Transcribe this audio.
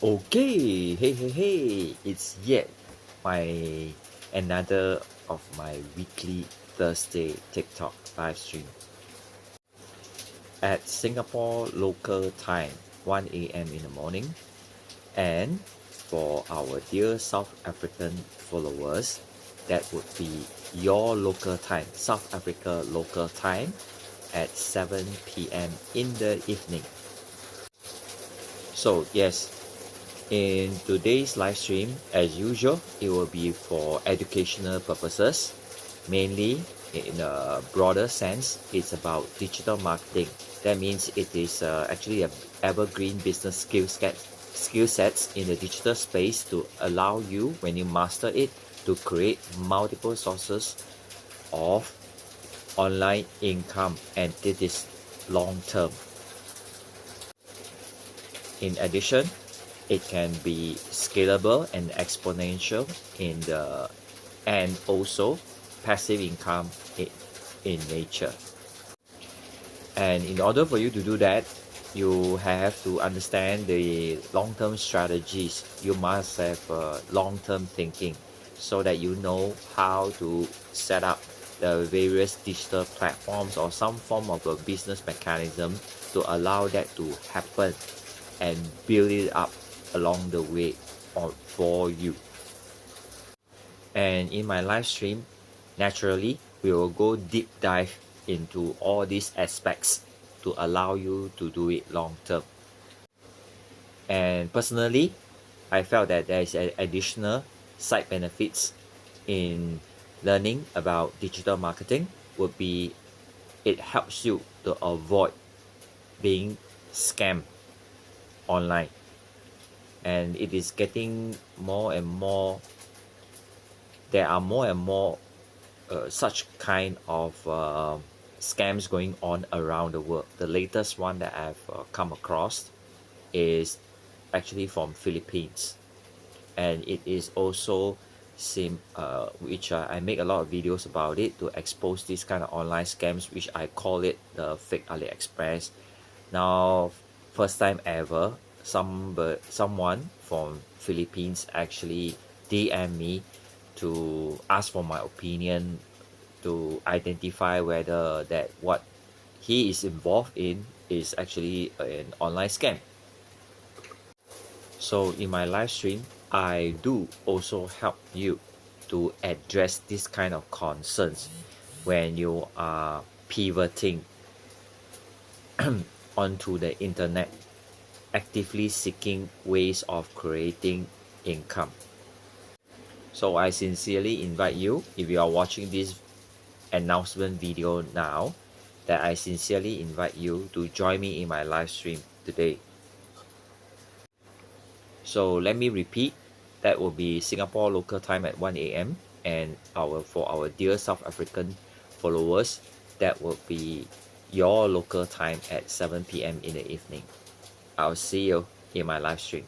Okay, hey, it's yet my another of my weekly Thursday TikTok live stream at Singapore local time 1 a.m. in the morning, and for our dear South African followers, that would be your local time, South Africa local time at 7 p.m. in the evening. So yes, in today's live stream, as usual, it will be for educational purposes. Mainly, in a broader sense, it's about digital marketing. That means it is actually a evergreen business skill sets in the digital space to allow you, when you master it, to create multiple sources of online income, and it is long term. In addition, it can be scalable and exponential and also passive income in nature. And in order for you to do that, you have to understand the long-term strategies. You must have long-term thinking so that you know how to set up the various digital platforms or some form of a business mechanism to allow that to happen and build it up along the way for you. And in my live stream, naturally, we will go deep dive into all these aspects to allow you to do it long term. And personally, I felt that there is an additional side benefits in learning about digital marketing would be it helps you to avoid being scammed online. And it is getting more and more, there are more and more such kind of scams going on around the world. The latest one that I've come across is actually from Philippines, and it is also which I make a lot of videos about it to expose this kind of online scams, which I call it the fake AliExpress. Now, first time ever, someone from Philippines actually DM me to ask for my opinion to identify whether that what he is involved in is actually an online scam. So in my live stream, I do also help you to address this kind of concerns when you are pivoting onto the internet, actively seeking ways of creating income. So I sincerely invite you, if you are watching this announcement video now, that I sincerely invite you to join me in my live stream today. So let me repeat, that will be Singapore local time at 1 a.m. and for our dear South African followers, that will be your local time at 7 p.m. in the evening. I'll see you in my live stream.